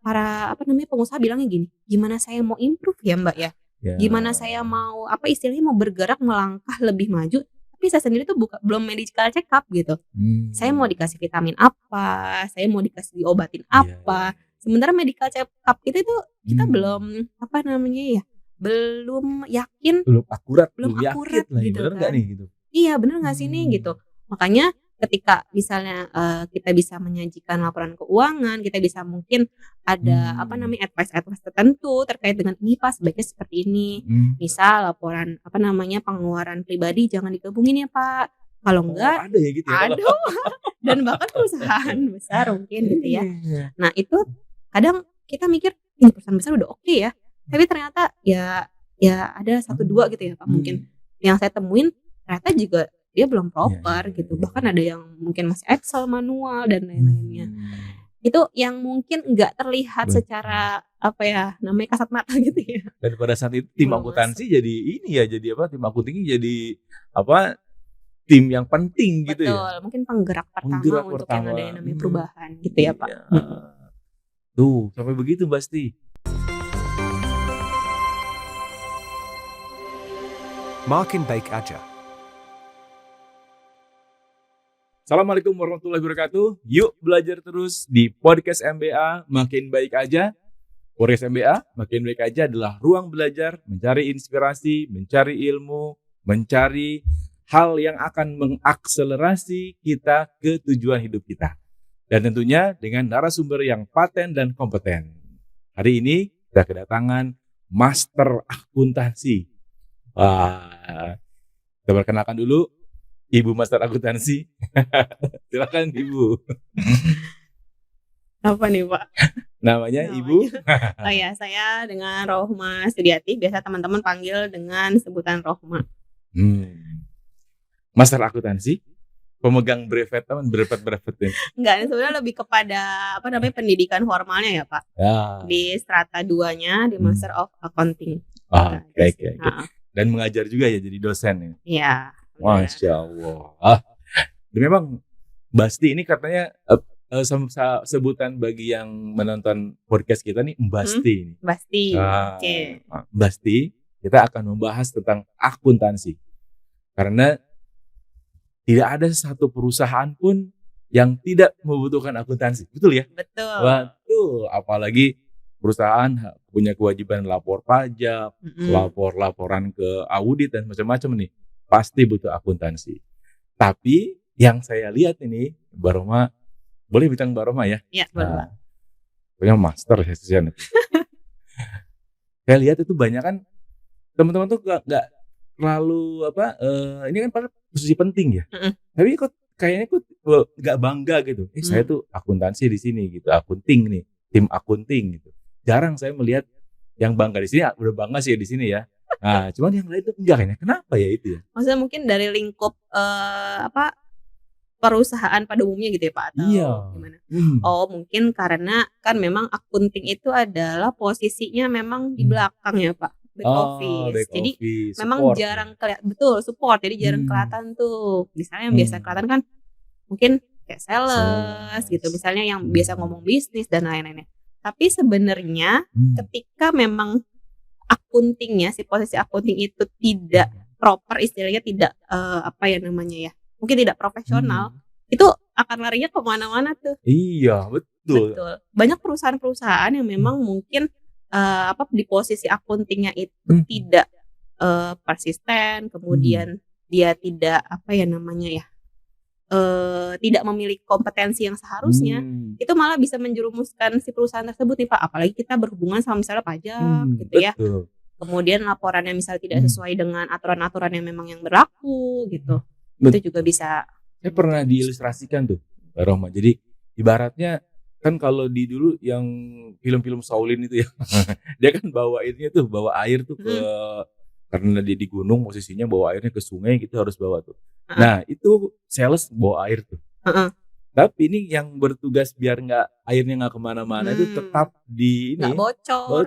para pengusaha bilangnya gini, "Gimana saya mau improve ya, Mbak, ya? Ya. Gimana saya mau istilahnya mau bergerak melangkah lebih maju, tapi saya sendiri tuh belum medical check up gitu. Saya mau dikasih vitamin apa, saya mau dikasih diobatin apa, sementara medical check up itu tuh kita belum belum yakin, belum akurat akurat lagi, gitu bener nggak kan. nih gitu? Iya, bener nggak sih nih gitu. Makanya ketika misalnya kita bisa menyajikan laporan keuangan, kita bisa mungkin ada advice tertentu terkait dengan ini Pak, sebaiknya seperti ini. Misal laporan pengeluaran pribadi jangan digabungin ya Pak. Kalau enggak, ada ya gitu ya? aduh, dan bahkan perusahaan besar mungkin gitu ya. Nah itu kadang kita mikir ini perusahaan besar udah oke ya, tapi ternyata ya ada 1-2 gitu ya Pak mungkin yang saya temuin ternyata juga dia belum proper gitu. Bahkan ada yang mungkin masih Excel manual dan lain-lainnya. Itu yang mungkin nggak terlihat secara kasat mata gitu ya. Dan pada saat itu tim akuntansi jadi tim akuntansi jadi tim yang penting gitu ya. Betul, mungkin penggerak pertama untuk yang ada yang namanya perubahan gitu ya Pak. Tuh, sampai begitu Mbak Sti. Makin baik aja. Assalamualaikum warahmatullahi wabarakatuh. Yuk belajar terus di Podcast MBA Makin Baik Aja. Podcast MBA Makin Baik Aja adalah ruang belajar, mencari inspirasi, mencari ilmu, mencari hal yang akan mengakselerasi kita ke tujuan hidup kita. Dan tentunya dengan narasumber yang paten dan kompeten. Hari ini kita kedatangan Master Akuntansi. Wah, kita perkenalkan dulu Ibu Master Akuntansi. Silakan Ibu. Apa nih Pak? Namanya Ibu? Oh ya, saya dengan Rohma Sudiati. Biasa teman-teman panggil dengan sebutan Rohma. Master Akuntansi? Pemegang brevet ini? Enggak, sebenarnya lebih kepada pendidikan formalnya ya Pak. Ya. Di strata 2-nya di Master of Accounting. Oke. Dan mengajar juga ya jadi dosen ya? Iya. Masya Allah. Dan memang Basti ini katanya sebutan bagi yang menonton podcast kita nih Basti. Basti. Oke. Basti, kita akan membahas tentang akuntansi. Karena tidak ada satu perusahaan pun yang tidak membutuhkan akuntansi. Betul ya? Betul. Betul. Apalagi perusahaan punya kewajiban lapor pajak, laporan ke audit dan macam-macam nih. Pasti butuh akuntansi. Tapi yang saya lihat ini, Mbak Roma, boleh bintang Mbak Roma ya? Iya, boleh. Punya master ya. Saya lihat itu banyak kan teman-teman tuh nggak terlalu ini kan pada posisi penting ya. Tapi kok kayaknya nggak bangga gitu. Saya tuh akuntansi di sini gitu, akunting nih, tim akunting gitu. Jarang saya melihat yang bangga di sini. Udah bangga sih di sini ya. Nah, cuman yang lain tuh enggak kayaknya. Kenapa ya itu ya? Maksudnya mungkin dari lingkup perusahaan pada umumnya gitu ya Pak atau gimana? Oh, mungkin karena kan memang akunting itu adalah posisinya memang di belakang ya Pak, back office. Jadi memang support, jarang kelihatan, betul, support. Jadi jarang kelihatan tuh. Misalnya yang biasa kelihatan kan mungkin kayak sales gitu, misalnya yang biasa ngomong bisnis dan lain-lainnya. Tapi sebenarnya ketika memang akuntingnya, si posisi akunting itu tidak proper, istilahnya tidak mungkin tidak profesional, itu akan larinya kemana-mana tuh. Iya, betul. Banyak perusahaan-perusahaan yang memang mungkin di posisi akuntingnya itu tidak persisten, kemudian dia tidak tidak memiliki kompetensi yang seharusnya, itu malah bisa menjerumuskan si perusahaan tersebut nih Pak. Apalagi kita berhubungan sama misalnya pajak gitu ya. Kemudian laporannya misalnya tidak sesuai dengan aturan-aturan yang memang yang berlaku gitu. Itu juga bisa. Saya pernah diilustrasikan tuh Mbak Rohma. Jadi ibaratnya kan kalau di dulu yang film-film Shaolin itu ya, dia kan bawa air tuh ke karena dia di gunung posisinya bawa airnya ke sungai gitu harus bawa tuh. Nah itu sales bawa air tuh. Tapi ini yang bertugas biar airnya nggak kemana-mana itu tetap di ini. Nggak bocor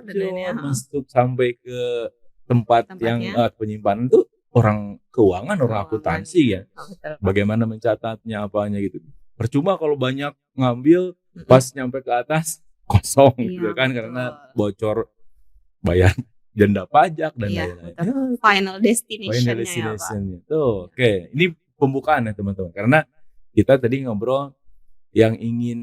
masuk sampai ke tempatnya yang penyimpanan tuh orang keuangan, orang akuntansi ya. Bagaimana mencatatnya apanya gitu. Percuma kalau banyak ngambil pas nyampe ke atas kosong Iya, gitu kan betul. karena bocor bayar denda pajak dan Iya, lain-lain. betul. Final Final destination-nya ya Pak. destination-nya. Tuh, oke. Ini pembukaan ya teman-teman. Karena kita tadi ngobrol yang ingin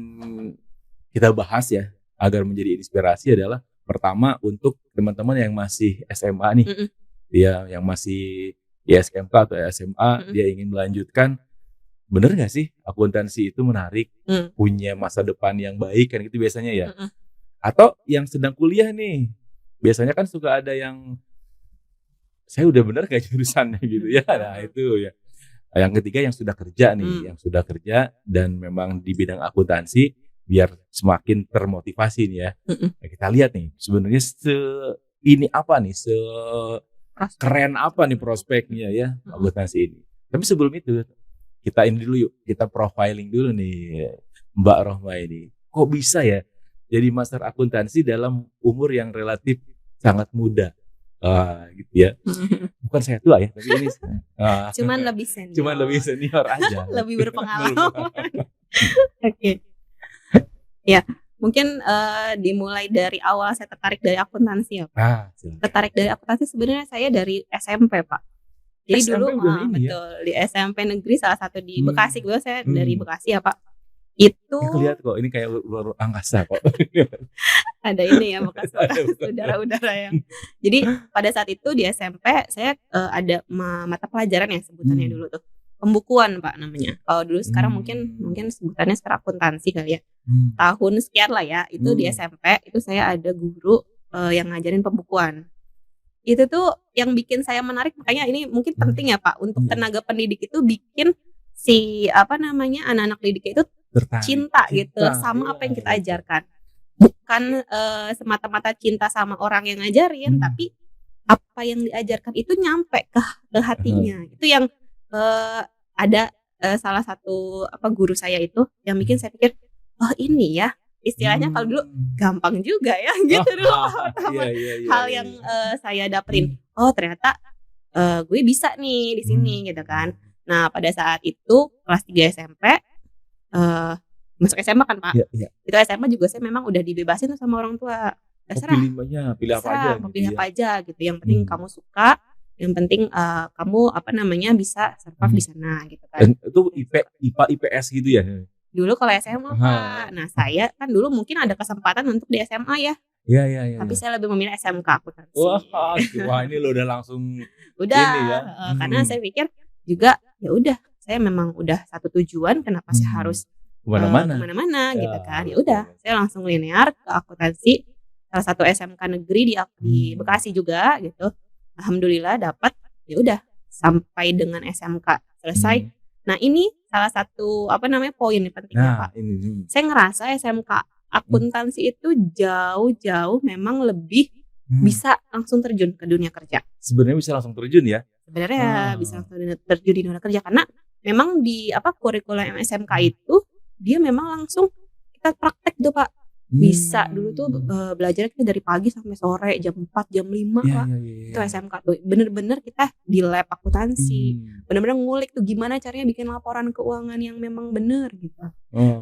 kita bahas ya agar menjadi inspirasi adalah pertama untuk teman-teman yang masih SMA nih. Mm-mm. Dia yang masih di SMK atau SMA, dia ingin melanjutkan. Bener gak sih akuntansi itu menarik, punya masa depan yang baik kan gitu biasanya ya. Atau yang sedang kuliah nih, biasanya kan suka ada yang saya udah bener gak jurusannya gitu ya. Nah itu ya. Yang ketiga yang sudah kerja nih, yang sudah kerja dan memang di bidang akuntansi biar semakin termotivasi nih ya. Nah, kita lihat nih sebenarnya ini apa nih, keren apa nih prospeknya ya akuntansi ini. Tapi sebelum itu kita ini dulu yuk, kita profiling dulu nih Mbak Rohma ini. Kok bisa ya jadi master akuntansi dalam umur yang relatif sangat muda? Gitu ya. Bukan saya tua ya, tapi ini cuman lebih senior. Cuman lebih senior aja. Lebih berpengalaman. Oke. Ya, mungkin dimulai dari awal saya tertarik dari akuntansi ya Pak. Tertarik dari akuntansi sebenarnya saya dari SMP Pak. Jadi SMP dulu betul di SMP negeri salah satu di Bekasi. Gue saya dari Bekasi ya Pak. Itu kelihatan kok ini kayak luar angkasa kok. Ada ini ya bekas udara-udara yang. Jadi pada saat itu di SMP saya ada mata pelajaran yang sebutannya dulu tuh pembukuan Pak namanya. Kalau dulu sekarang mungkin sebutannya sekarang akuntansi kali ya. Tahun sekian lah ya itu di SMP itu saya ada guru yang ngajarin pembukuan. Itu tuh yang bikin saya menarik, makanya ini mungkin penting ya Pak untuk tenaga pendidik itu bikin si anak-anak didik itu cinta gitu sama apa yang kita ajarkan. Bukan semata-mata cinta sama orang yang ngajarin, tapi apa yang diajarkan itu nyampe ke hatinya. Itu yang ada salah satu guru saya itu yang bikin saya pikir, oh ini ya istilahnya kalau dulu gampang juga ya gitu dulu. Hal yang saya dapetin, oh ternyata gue bisa nih di sini gitu kan. Nah pada saat itu kelas 3 SMP masuk SMA kan Pak. Itu SMA juga saya memang udah dibebasin tuh sama orang tua. Terserah. Pilih apa aja. Pilih apa aja gitu. Yang penting kamu suka, yang penting kamu bisa survive di sana gitu kan. Dan itu IPA IPS gitu ya. Dulu kalau SMA Pak. Nah, saya kan dulu mungkin ada kesempatan untuk di SMA ya. Iya. Tapi saya lebih memilih SMK akuntansi. Wah, ini lo udah langsung udah ini ya. Karena saya pikir juga ya udah, saya memang udah satu tujuan, kenapa saya harus kemana-mana gitu kan. Ya udah, saya langsung linear ke akuntansi salah satu SMK negeri di Bekasi juga gitu. Alhamdulillah dapat. Ya udah, sampai dengan SMK selesai. Nah, ini salah satu poin nih pentingnya Pak. Saya ngerasa SMK akuntansi itu jauh-jauh memang lebih bisa langsung terjun ke dunia kerja. Sebenarnya bisa langsung terjun ya? Sebenarnya bisa langsung terjun di dunia kerja karena memang di kurikulum SMK itu dia memang langsung kita praktek tuh Pak. Bisa dulu tuh belajar kita dari pagi sampai sore jam 4 jam 5 Pak. Itu SMK tuh bener-bener kita di lab akuntansi. Bener-bener ngulik tuh gimana caranya bikin laporan keuangan yang memang bener gitu.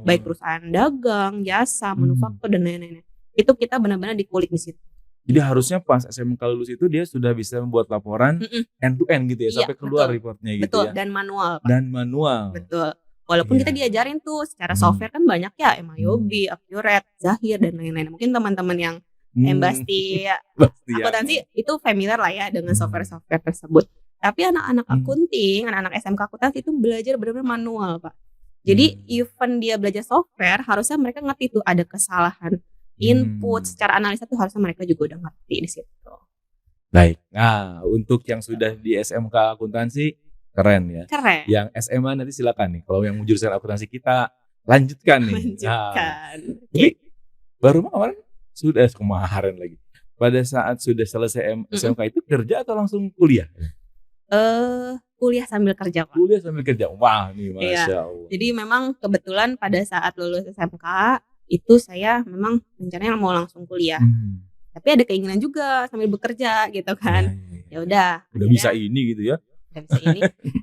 Baik perusahaan dagang, jasa, manufaktur dan lain-lain. Itu kita benar-benar dikulik di situ. Jadi harusnya pas SMK lulus itu dia sudah bisa membuat laporan end to end gitu ya, sampai keluar reportnya gitu ya. Betul, dan manual Pak. Betul. Walaupun kita diajarin tuh secara software kan banyak ya, MIOB, Accurate, Zahir dan lain-lain. Mungkin teman-teman yang embas di akuntansi itu familiar lah ya dengan software-software tersebut. Tapi anak-anak akunting, anak-anak SMK akuntansi itu belajar benar-benar manual Pak. Jadi even dia belajar software, harusnya mereka ngerti tuh ada kesalahan input secara analisa tuh harusnya mereka juga udah ngerti di situ. Baik. Nah, untuk yang sudah di SMK akuntansi keren ya. Keren. Yang SMA nanti silakan nih. Kalau yang mau jurusan akuntansi kita lanjutkan nih. Jadi baru kemarin kemarin lagi. Pada saat sudah selesai SMK itu kerja atau langsung kuliah? Kuliah sambil kerja Pak. Kuliah sambil kerja. Wah, nih Masya Allah. Jadi memang kebetulan pada saat lulus SMK itu saya memang rencananya mau langsung kuliah. Tapi ada keinginan juga sambil bekerja gitu kan. Ya udah. Udah bisa ini gitu ya. Udah bisa ini.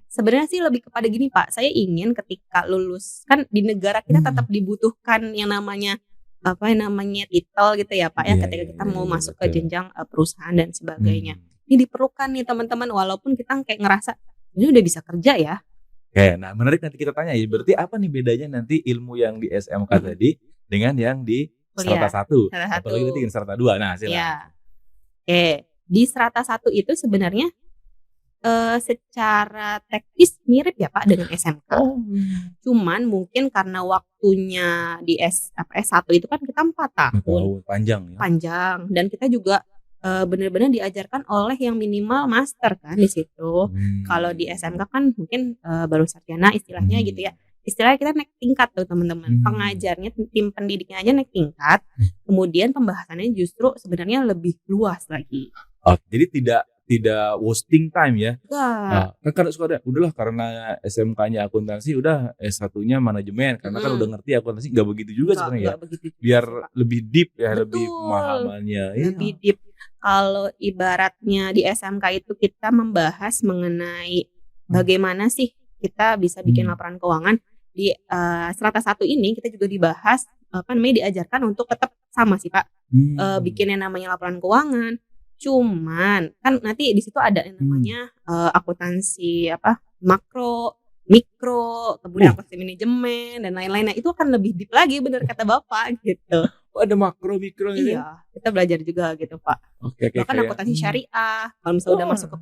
Sebenarnya sih lebih kepada gini Pak. Saya ingin ketika lulus kan di negara kita tetap dibutuhkan yang namanya titel gitu ya Pak ya, ketika kita mau masuk ke jenjang perusahaan dan sebagainya. Ini diperlukan nih teman-teman, walaupun kita kayak ngerasa ini udah bisa kerja ya. Oke, nah menarik, nanti kita tanya ya. Berarti apa nih bedanya nanti ilmu yang di SMK tadi dengan yang di Strata 1? Apalagi nanti di Strata 2. Nah, silakan. Ya. Oke, di Strata 1 itu sebenarnya secara teknis mirip ya Pak dengan SMK. Cuman mungkin karena waktunya di S1 itu kan kita 4 tahun. Panjang ya. Panjang, dan kita juga benar-benar diajarkan oleh yang minimal master kan di situ. Kalau di SMK kan mungkin baru sarjana istilahnya gitu ya. Istilahnya kita naik tingkat tuh teman-teman. Pengajarnya, tim pendidiknya aja naik tingkat. Kemudian pembahasannya justru sebenarnya lebih luas lagi. Jadi tidak wasting time ya. Nah, kan kadang suka ada, udahlah karena SMK-nya akuntansi, udah S1-nya manajemen, karena kan udah ngerti akuntansi. Nggak begitu juga sebenarnya ya. Biar lebih deep ya. Betul, lebih pemahamannya. Lebih deep. Kalau ibaratnya di SMK itu kita membahas mengenai bagaimana sih kita bisa bikin laporan keuangan. Di Strata 1 ini kita juga dibahas diajarkan untuk tetap sama sih Pak, bikin yang namanya laporan keuangan. Cuman kan nanti di situ ada yang namanya akuntansi makro, mikro, kemudian akuntansi manajemen dan lain-lain. Nah, itu akan lebih deep lagi, bener kata Bapak gitu. Ada makro, mikro gitu. Iya, kita belajar juga gitu Pak. Bahkan akuntansi syariah, kalau misalnya udah masuk ke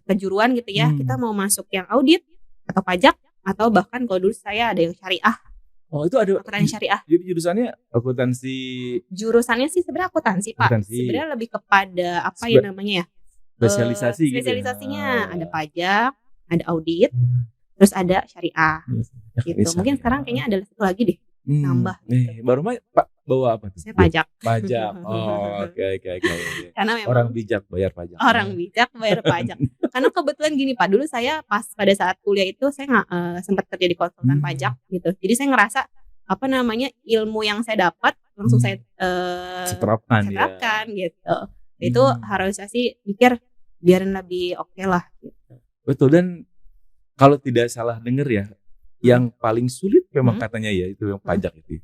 penjuruan gitu ya, kita mau masuk yang audit atau pajak, atau bahkan kalau dulu saya ada yang syariah. Itu ada akuntansi syariah. Jadi jurusannya akuntansi. Jurusannya sih sebenarnya akuntansi Pak. Sebenarnya lebih kepada yang namanya ya? Spesialisasi. Spesialisasinya ada pajak, ada audit, terus ada syariah. Gitu. Mungkin sekarang kayaknya ada satu lagi deh. Nambah. Nih, baru Pak bawa apa tuh? Saya pajak. Pajak. Oke. Karena memang orang bijak bayar pajak. Orang bijak bayar pajak. Karena kebetulan gini Pak, dulu saya pada saat kuliah itu saya nggak sempat kerja di konsultan pajak gitu. Jadi saya ngerasa ilmu yang saya dapat langsung saya terapkan gitu. Itu harusnya sih pikir biarin lebih oke lah gitu. Betul, dan kalau tidak salah dengar ya, yang paling sulit memang katanya ya itu yang pajak itu.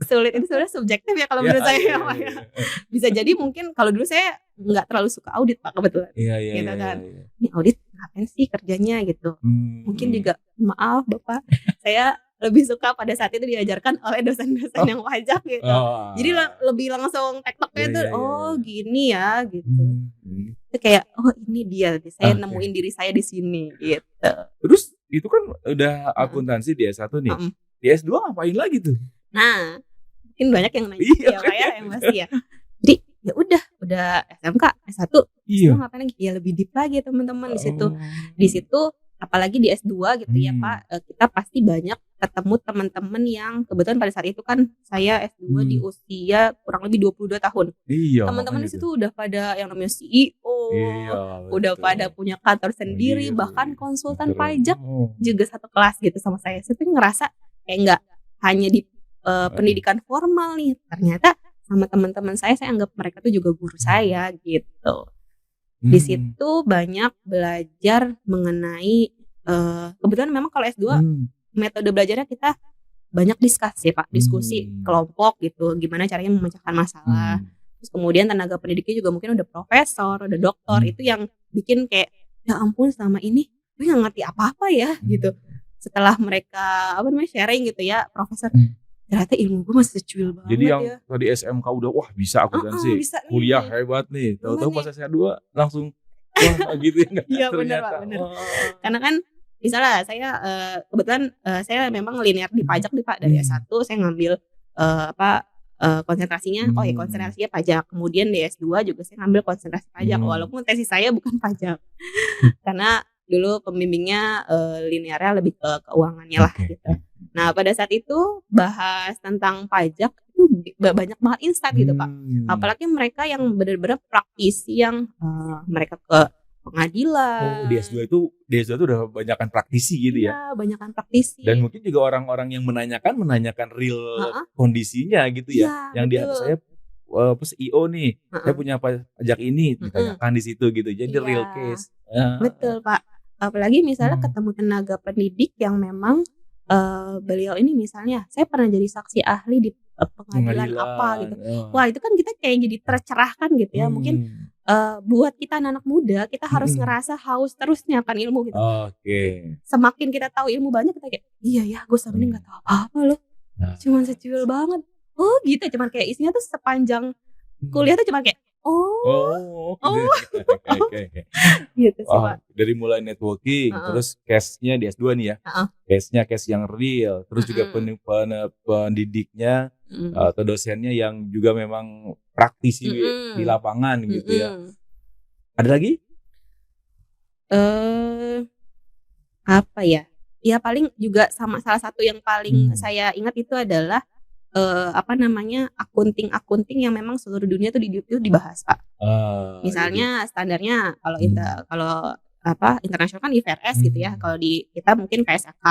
Sulit itu sebenarnya subjektif ya kalau menurut saya. Iya. Bisa jadi mungkin kalau dulu saya nggak terlalu suka audit Pak kebetulan. Iya. Ini audit ngapain sih kerjanya gitu. Mungkin juga maaf Bapak, saya lebih suka pada saat itu diajarkan oleh dosen-dosen yang pajak gitu. Jadi lebih langsung tektoknya tuh gini ya gitu. Itu kayak ini dia, saya nemuin diri saya di sini gitu. Terus itu kan udah akuntansi di S1 nih. Di S2 ngapain lagi tuh? Nah, mungkin banyak yang nanya ya kayak yang masih ya. Jadi ya udah SMK, S1, S2 ngapain lagi? Ya lebih deep lagi teman-teman di situ. Di situ apalagi di S2 gitu ya Pak, kita pasti banyak ketemu teman-teman yang kebetulan pada saat itu kan saya S2 di usia kurang lebih 22 tahun. Teman-teman di situ udah pada yang namanya CEO, udah pada punya kantor sendiri, bahkan konsultan pajak juga satu kelas gitu sama saya. Saya tuh ngerasa kayak nggak hanya di pendidikan formal nih, ternyata sama teman-teman saya anggap mereka tuh juga guru saya gitu. Di situ banyak belajar mengenai kebetulan memang kalau S2 metode belajarnya kita banyak diskusi kelompok gitu, gimana caranya memecahkan masalah. Terus kemudian tenaga pendidiknya juga mungkin udah profesor, udah doktor, itu yang bikin kayak ya ampun selama ini gue nggak ngerti apa-apa ya gitu. Setelah mereka sharing gitu ya, profesor, ternyata ilmu gue masih secuil banget. Jadi yang tadi SMK udah bisa akuntansi, kuliah hebat nih. Tahu-tahu pas S2 langsung gitu ya. Iya benar Pak, benar. Karena kan misalnya saya kebetulan saya memang linear di pajak nih Pak, dari S1 saya ngambil konsentrasinya konsentrasinya pajak. Kemudian di S2 juga saya ngambil konsentrasi pajak walaupun tesis saya bukan pajak. Karena dulu pembimbingnya linearnya lebih ke keuangannya lah gitu. Nah pada saat itu bahas tentang pajak itu banyak banget insight gitu Pak. Apalagi mereka yang benar-benar praktisi yang mereka ke pengadilan. Di S2 itu udah banyakan praktisi gitu ya. Iya, banyakan praktisi. Dan mungkin juga orang-orang yang menanyakan real kondisinya gitu ya. Yang dia saya CEO nih, saya punya pajak ini, ditanyakan di situ gitu. Jadi real case. Betul Pak. Apalagi misalnya ketemu tenaga pendidik yang memang beliau ini misalnya saya pernah jadi saksi ahli di pengadilan apa gitu. Wah itu kan kita kayak jadi tercerahkan gitu ya. Mungkin buat kita anak muda kita harus ngerasa haus terusnya kan ilmu gitu. Semakin kita tahu ilmu banyak kita kayak iya ya gue selama ini nggak tahu apa loh. Cuman secuil banget. Oh gitu, cuman kayak isinya tuh sepanjang kuliah tuh cuma kayak gitu sih Pak. Dari mulai networking, terus case-nya di S2 nih ya, case-nya case yang real, terus juga pendidiknya atau dosennya yang juga memang praktisi di lapangan gitu ya. Ada lagi? Apa ya? Ya paling juga sama salah satu yang paling saya ingat itu adalah akunting yang memang seluruh dunia tuh dibahas Pak. Misalnya standarnya kalau internasional kan IFRS gitu ya. Kalau di kita mungkin KSAK.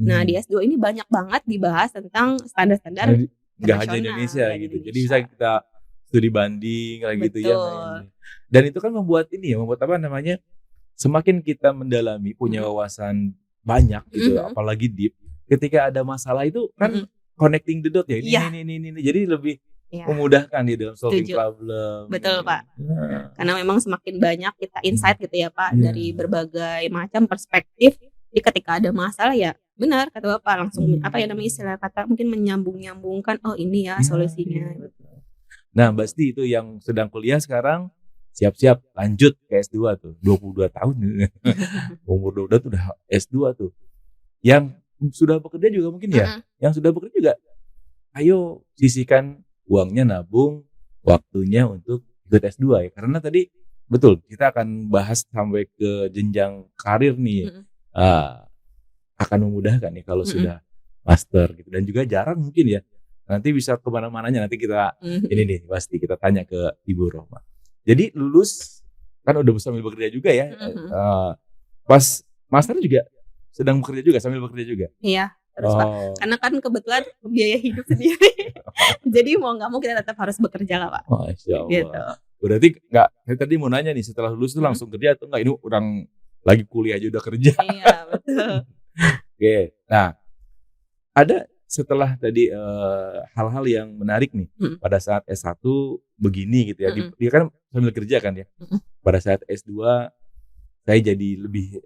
Nah di S2 ini banyak banget dibahas tentang standar-standar nggak hanya Indonesia gitu. Jadi bisa kita studi banding kayak gitu ya. Dan itu kan membuat semakin kita mendalami punya wawasan banyak gitu, apalagi deep. Ketika ada masalah itu kan connecting the dot ya ini jadi lebih memudahkan di dalam solving problem. Betul Pak. Karena memang semakin banyak kita insight gitu ya Pak dari berbagai macam perspektif. Jadi ketika ada masalah ya benar kata Bapak langsung istilah kata mungkin menyambung-nyambungkan ini ya solusinya. Nah pasti itu yang sedang kuliah sekarang siap-siap lanjut ke S2 tuh 22 tahun umur 22 tuh udah S2 tuh. Yang sudah bekerja juga mungkin ya. Yang sudah bekerja juga ayo sisihkan uangnya, nabung waktunya untuk ikut S2 ya. Karena tadi betul kita akan bahas sampai ke jenjang karir nih. Akan memudahkan nih kalau sudah master gitu. Dan juga jarang mungkin ya. Nanti bisa kemana-mananya nanti kita ini nih pasti kita tanya ke Ibu Rohma. Jadi lulus kan udah sambil bekerja juga ya. Pas master juga sedang bekerja juga sambil bekerja juga. Iya, terus Pak. Karena kan kebetulan biaya hidup sendiri. Jadi mau nggak mau kita tetap harus bekerja lah Pak. Masya Allah. Gitu. Berarti saya tadi mau nanya nih setelah lulus itu langsung kerja atau enggak? Ini orang lagi kuliah aja udah kerja. Iya betul. Oke, nah ada setelah tadi hal-hal yang menarik nih pada saat S1 begini gitu ya. Dia kan sambil kerja kan ya. Pada saat S2 saya jadi lebih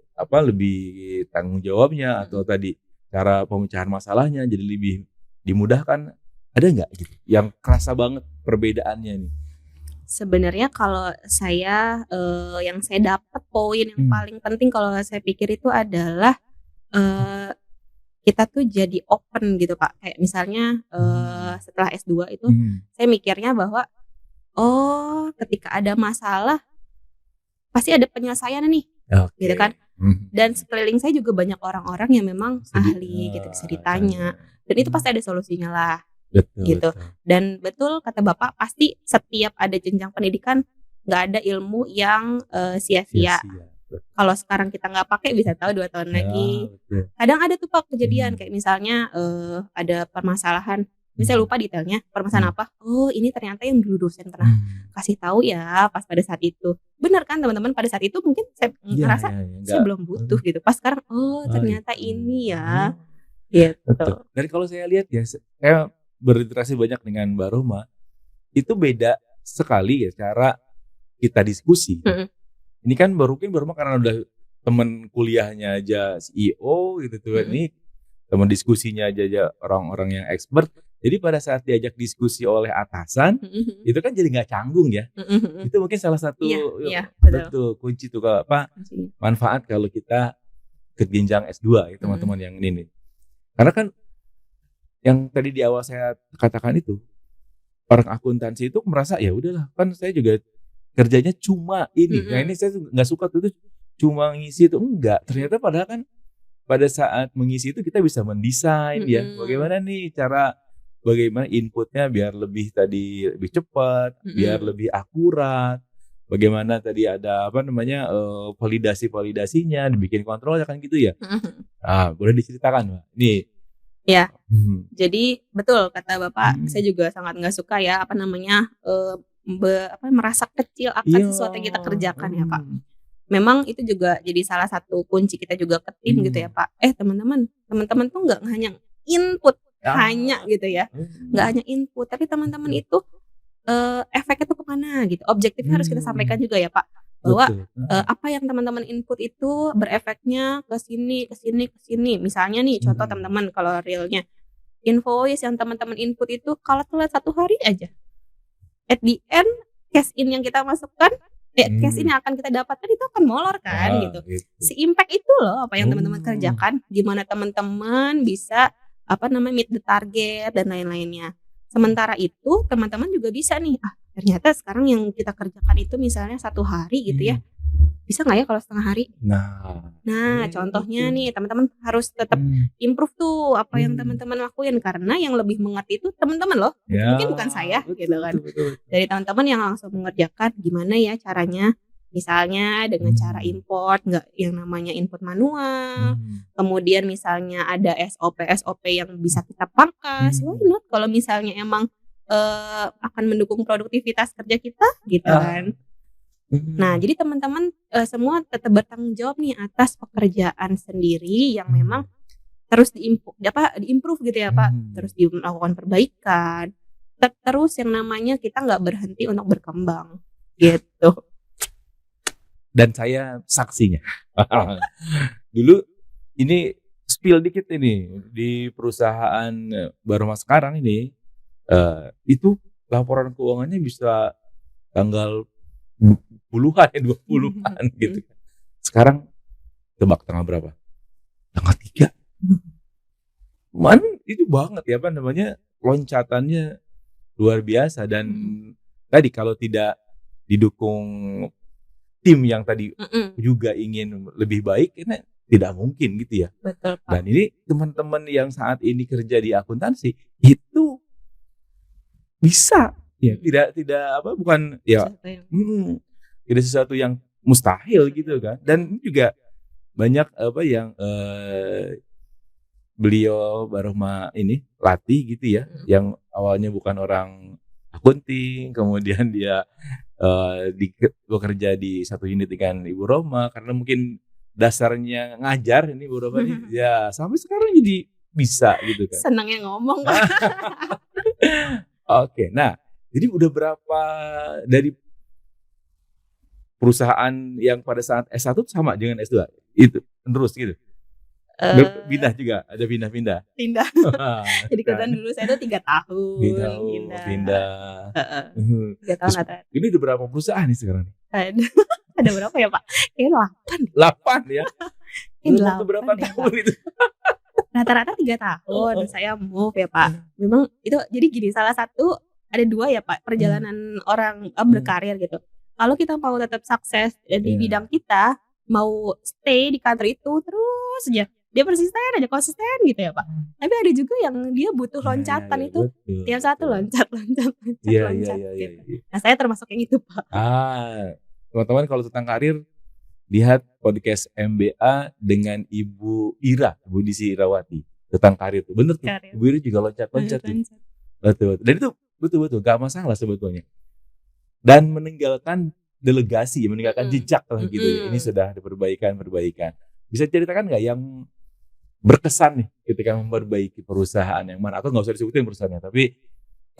tanggung jawabnya atau tadi cara pemecahan masalahnya jadi lebih dimudahkan. Ada nggak gitu yang kerasa banget perbedaannya nih? Sebenarnya kalau saya yang saya dapat poin yang paling penting kalau saya pikir itu adalah kita tuh jadi open gitu Pak. Kayak misalnya setelah S2 itu saya mikirnya bahwa ketika ada masalah pasti ada penyelesaiannya nih. Gitu kan. Dan sekeliling saya juga banyak orang-orang yang memang ahli gitu bisa ditanya. Dan itu pasti ada solusinya lah. Betul, gitu. Betul. Dan betul kata Bapak pasti setiap ada jenjang pendidikan nggak ada ilmu yang sia-sia. Kalau sekarang kita nggak pakai bisa tahu 2 tahun lagi. Betul. Kadang ada tuh Pak kejadian kayak misalnya ada permasalahan. Misalnya lupa detailnya permasalahan apa. Oh ini ternyata yang dulu dosen pernah kasih tahu ya pas pada saat itu. Benar kan teman-teman pada saat itu mungkin saya ngerasa saya belum butuh gitu. Pas sekarang ternyata ini ya. Gitu. Betul. Dan kalau saya lihat ya saya berinteraksi banyak dengan Mbak Rohma. Itu beda sekali ya cara kita diskusi. Ini kan Mbak Rohma karena udah teman kuliahnya aja CEO gitu tuh. Ini teman diskusinya aja orang-orang yang expert. Jadi pada saat diajak diskusi oleh atasan, itu kan jadi nggak canggung ya. Itu mungkin salah satu betul kunci tuh kalau manfaat kalau kita ke jenjang S2 ya teman-teman yang ini. Karena kan yang tadi di awal saya katakan itu orang akuntansi itu merasa ya udahlah kan saya juga kerjanya cuma ini. Nah ini saya nggak suka tuh cuma ngisi itu enggak. Ternyata padahal kan pada saat mengisi itu kita bisa mendesain ya bagaimana nih bagaimana inputnya biar lebih cepat, biar lebih akurat. Bagaimana tadi ada validasinya, dibikin kontrol kan gitu ya. Boleh diceritakan Mbak. Nih. Ya. Jadi betul kata Bapak, saya juga sangat nggak suka ya merasa kecil akan sesuatu yang kita kerjakan ya Pak. memang itu juga jadi salah satu kunci kita juga ke tim gitu ya Pak. Teman-teman tuh nggak hanya input hanya gitu ya, nggak hanya input, tapi teman-teman itu efeknya tuh kemana gitu. Objektifnya harus kita sampaikan juga ya Pak, bahwa apa yang teman-teman input itu berefeknya ke sini, ke sini, ke sini. Misalnya nih contoh teman-teman kalau realnya invoice yang teman-teman input itu kalau telat 1 hari aja, at the end cash in yang kita masukkan, cash in yang akan kita dapatkan itu akan molor kan gitu. Si impact itu loh apa yang teman-teman kerjakan, gimana teman-teman bisa meet the target dan lain-lainnya. Sementara itu teman-teman juga bisa nih, ternyata sekarang yang kita kerjakan itu misalnya 1 hari gitu ya, bisa nggak ya kalau setengah hari? Nah contohnya nih teman-teman harus tetap improve tuh apa yang teman-teman lakuin, karena yang lebih mengerti itu teman-teman loh, mungkin bukan saya gitu kan. Dari teman-teman yang langsung mengerjakan gimana ya caranya, misalnya dengan cara import, nggak yang namanya input manual, kemudian misalnya ada SOP yang bisa kita pangkas, why not kalau misalnya emang akan mendukung produktivitas kerja kita gitu kan. Nah jadi teman-teman semua tetap bertanggung jawab nih atas pekerjaan sendiri yang memang terus diimprove gitu ya Pak, terus dilakukan perbaikan, terus yang namanya kita nggak berhenti untuk berkembang gitu. Dan saya saksinya. Dulu ini spill dikit ini di perusahaan baru mas sekarang ini, itu laporan keuangannya bisa tanggal puluhan, 20-an gitu. Sekarang tebak tanggal berapa? Tanggal 3. Itu banget ya loncatannya luar biasa. Dan tadi kalau tidak didukung tim yang tadi juga ingin lebih baik, ini tidak mungkin gitu ya. Betul, Pak. Dan ini teman-teman yang saat ini kerja di akuntansi itu bisa ya, bukan ya, tidak sesuatu yang mustahil gitu kan. Dan juga banyak yang beliau Barohma ini latih gitu ya, yang awalnya bukan orang akunting, kemudian dia bekerja di satu unit dengan Ibu Roma karena mungkin dasarnya ngajar ini Ibu Roma ini, ya sampai sekarang jadi bisa gitu kan. Senangnya ngomong. Oke, nah jadi udah berapa dari perusahaan yang pada saat S1 sama dengan S2 itu terus gitu? Pindah juga, ada pindah. Jadi kebetulan dulu saya tuh 3 tahun. Pindah. 3 tahun ada. Ini udah berapa perusahaan nih sekarang? Ada berapa ya Pak? Kayaknya 8 ya. Waktu berapa tahun itu? Rata-rata 3 tahun saya move ya Pak. Memang itu jadi gini, salah satu ada 2 ya Pak perjalanan orang berkarir gitu. Kalau kita mau tetap sukses di bidang kita, mau stay di kantor itu terus aja, dia persisten aja, konsisten gitu ya Pak. Tapi ada juga yang dia butuh loncatan itu, tiap satu loncat. Gitu. Nah saya termasuk yang itu Pak. Teman-teman kalau tentang karir, lihat podcast MBA dengan Ibu Ira, Bu Disi Irawati tentang karir itu. Bener tuh, Ibu Ira juga loncat-loncat tuh. Betul. Dan itu betul gak masalah sebetulnya. Dan meninggalkan delegasi, meninggalkan jejak lah gitu ya. Ini sudah ada perbaikan. Bisa ceritakan nggak yang berkesan nih ketika memperbaiki perusahaan yang mana? Atau nggak usah disebutin perusahaannya, tapi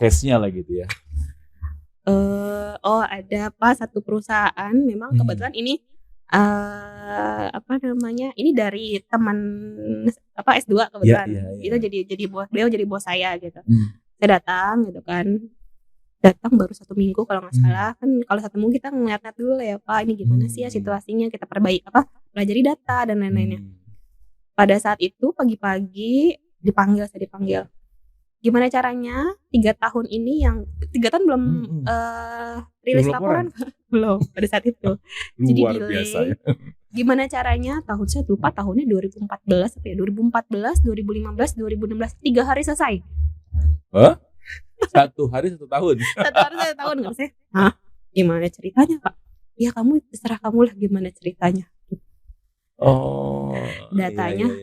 case-nya lah gitu ya. Ada Pak satu perusahaan, memang kebetulan ini ini dari teman S2 kebetulan. Itu jadi beliau jadi bos saya gitu. Saya datang gitu kan. Datang baru 1 minggu kalau nggak salah, kan kalau 1 minggu kita ngeliat dulu ya Pak, ini gimana sih ya situasinya, kita pelajari data dan lain-lainnya. Pada saat itu pagi-pagi saya dipanggil, gimana caranya 3 tahun ini yang 3 tahun belum rilis laporan belum pada saat itu. Jadi delay ya. Gimana caranya, saya lupa tahunnya 2014 apa ya, 2014, 2015, 2016, 3 hari selesai. 1 hari 1 tahun. 1 hari 1 tahun nggak sih? Gimana ceritanya Pak? Ya kamu terserah kamu lah gimana ceritanya.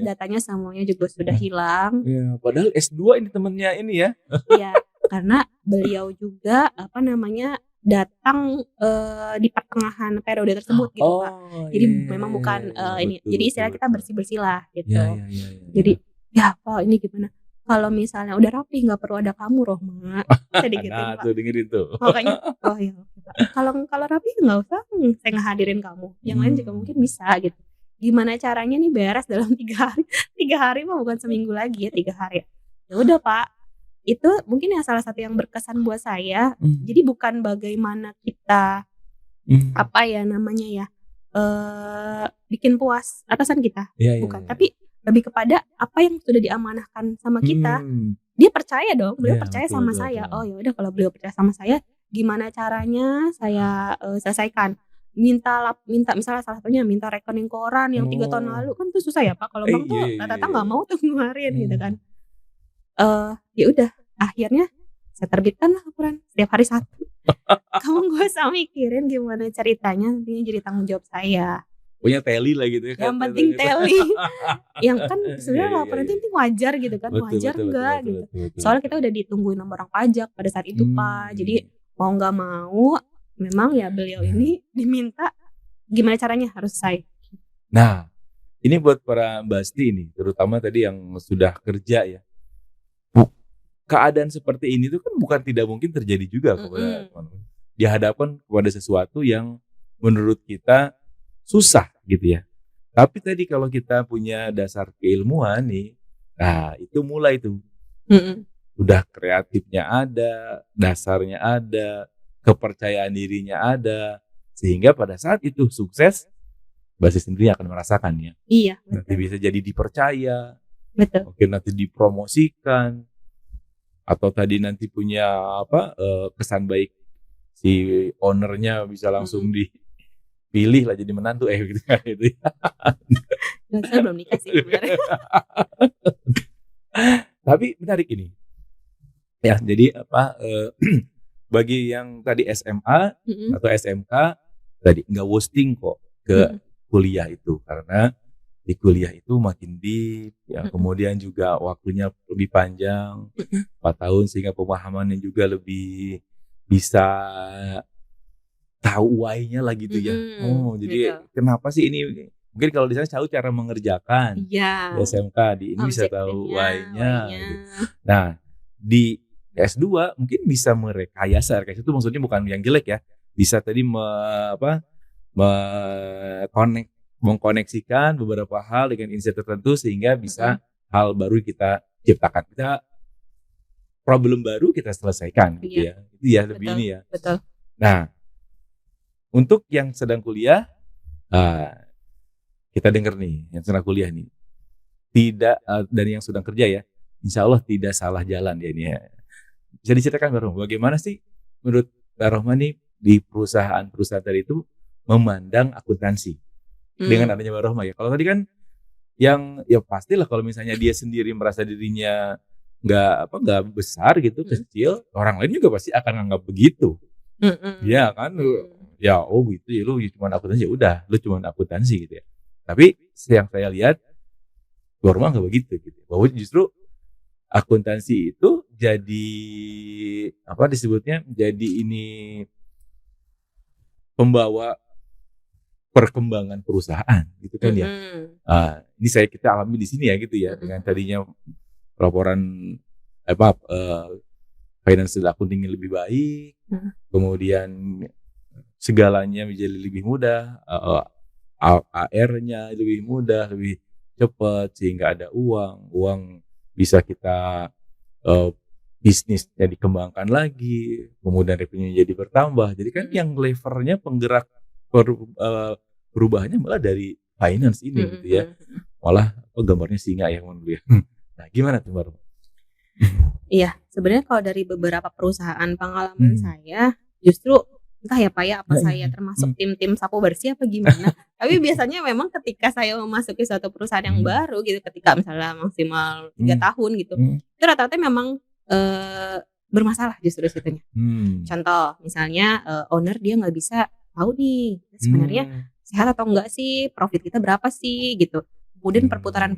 Datanya semuanya juga sudah hilang. Ya, padahal S2 ini temennya ini ya. Iya, karena beliau juga datang di pertengahan periode tersebut gitu Pak. Jadi memang bukan ini. Betul, Jadi istilah kita betul. bersih-bersih lah gitu. Ya. Jadi ya Pak ini gimana? Kalau misalnya udah rapi nggak perlu ada kamu Rohma. Saya digituin Nah, Pak. tuh dengerin tuh. Makanya oh ya oke, Pak. Kalau rapi nggak usah saya ngehadirin kamu. Yang lain juga mungkin bisa gitu. Gimana caranya nih beres dalam 3 hari? 3 hari mah bukan seminggu lagi ya, 3 hari. Ya udah Pak. Itu mungkin ya salah satu yang berkesan buat saya. Jadi bukan bagaimana kita apa ya namanya ya bikin puas atasan kita, bukan. Tapi lebih kepada apa yang sudah diamanahkan sama kita. Dia percaya dong, beliau percaya sama saya. Oh ya udah kalau beliau percaya sama saya, gimana caranya saya selesaikan? Minta misalnya salah satunya minta rekening koran yang 3 tahun lalu kan itu susah ya Pak. Kalau bank tuh rata-rata nggak mau tuh ngeluarin gitu kan. Ya udah akhirnya saya terbitkan lah laporan setiap hari 1. Kamu gak usah mikirin gimana ceritanya, nantinya jadi tanggung jawab saya. Punya teli lah gitu ya. Yang penting teli. Yang kan sebenarnya laporan itu penting wajar gitu kan. Wajar enggak gitu. Soalnya kita udah ditungguin sama orang pajak pada saat itu Pak. Jadi mau gak mau memang ya beliau ini diminta gimana caranya harus selesai. Nah ini buat para Basti ini, terutama tadi yang sudah kerja ya. Keadaan seperti ini tuh kan bukan tidak mungkin terjadi juga kepada teman-teman. Dihadapkan kepada sesuatu yang menurut kita susah gitu ya. Tapi tadi kalau kita punya dasar keilmuan nih, nah itu mulai tuh. Udah kreatifnya ada, dasarnya ada, kepercayaan dirinya ada, sehingga pada saat itu sukses, Basti sendiri akan merasakan ya. Iya. Betul. Nanti bisa jadi dipercaya, betul. Mungkin nanti dipromosikan, atau tadi nanti punya kesan baik si ownernya bisa langsung dipilih lah jadi menantu gitu kan itu. Saya belum nikah sih sebenarnya. Tapi menarik ini. Ya, jadi bagi yang tadi SMA atau SMK tadi nggak wasting kok ke kuliah itu, karena di kuliah itu makin deep ya, kemudian juga waktunya lebih panjang 4 tahun, sehingga pemahamannya juga lebih bisa tahu why-nya lah gitu ya. Jadi gitu. Kenapa sih ini, mungkin kalau di sana tahu cara mengerjakan di SMK, di ini bisa tahu why-nya gitu. Nah di S2 mungkin bisa merekayasa itu maksudnya bukan yang jelek ya, bisa tadi mengkoneksikan beberapa hal dengan insight tertentu sehingga bisa hal baru kita ciptakan, kita problem baru kita selesaikan gitu ya. Itu ya lebih betul, ini ya. Betul. Nah, untuk yang sedang kuliah, kita dengar nih yang sedang kuliah nih, tidak dan yang sedang kerja ya, insya Allah tidak salah jalan ya ini ya. Bisa diceritakan Mbak Rohma, bagaimana sih menurut Mbak Rohma nih di perusahaan-perusahaan tadi itu memandang akuntansi? Dengan adanya Mbak Rohma ya. Kalau tadi kan yang ya pastilah kalau misalnya dia sendiri merasa dirinya nggak besar gitu, kecil, orang lain juga pasti akan anggap begitu. Ya kan, ya gitu ya, lu cuma akuntansi, ya udah lu cuma akuntansi gitu ya. Tapi yang saya lihat Mbak Rohma nggak begitu gitu. Bahwa justru akuntansi itu jadi disebutnya, jadi ini pembawa perkembangan perusahaan gitu kan ya. Ini kita alami di sini ya gitu ya, dengan tadinya laporan financial accounting lebih baik, kemudian segalanya menjadi lebih mudah, AR-nya lebih mudah, lebih cepat, sehingga ada uang bisa kita bisnisnya dikembangkan lagi, kemudian revenue jadi bertambah. Jadi kan yang levernya penggerak perubahannya malah dari finance ini gitu ya. Malah gambarnya singa ya menurut ya. Nah, gimana tuh Mbak? Iya, sebenarnya kalau dari beberapa perusahaan pengalaman saya, justru entah ya Pak ya, apa saya termasuk tim sapu bersih apa gimana. Tapi biasanya memang ketika saya memasuki suatu perusahaan yang baru gitu, ketika misalnya maksimal 3 tahun gitu, itu rata-rata memang bermasalah justru situnya. Contoh misalnya owner dia nggak bisa tahu nih sebenarnya sehat atau enggak sih, profit kita berapa sih gitu, kemudian perputaran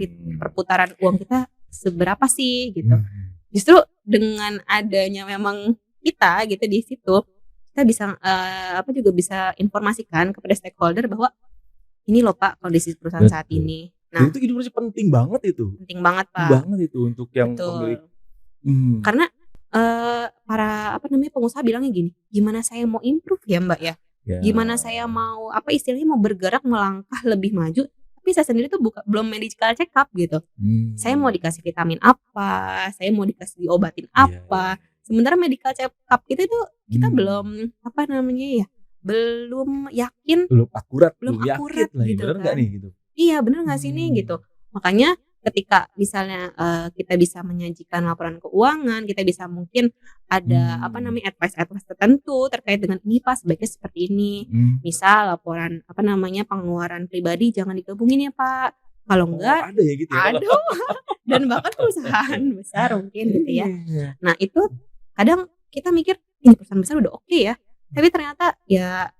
uang kita seberapa sih gitu. Justru dengan adanya memang kita gitu di situ, kita bisa juga bisa informasikan kepada stakeholder bahwa ini loh Pak kondisi perusahaan saat ini. Nah, itu informasi penting banget itu. Penting banget Pak. Penting banget itu untuk yang pemilik. Karena para pengusaha bilangnya gini, gimana saya mau improve ya Mbak ya? Gimana saya mau istilahnya mau bergerak melangkah lebih maju, tapi saya sendiri tuh belum medical check up gitu. Saya mau dikasih vitamin apa, saya mau dikasih diobatin apa. Sementara medical check up itu tuh kita belum belum yakin, belum akurat yakin gitu, bener nggak nih gitu? Iya bener nggak sih nih gitu. Makanya ketika misalnya kita bisa menyajikan laporan keuangan, kita bisa mungkin ada advice tertentu terkait dengan ini Pak sebaiknya seperti ini. Misal laporan pengeluaran pribadi jangan digabungin ya Pak. Kalau enggak ada ya gitu ya. Aduh. Dan bahkan perusahaan besar mungkin gitu ya. Nah, itu kadang kita mikir ini perusahaan besar udah oke ya. Tapi ternyata ya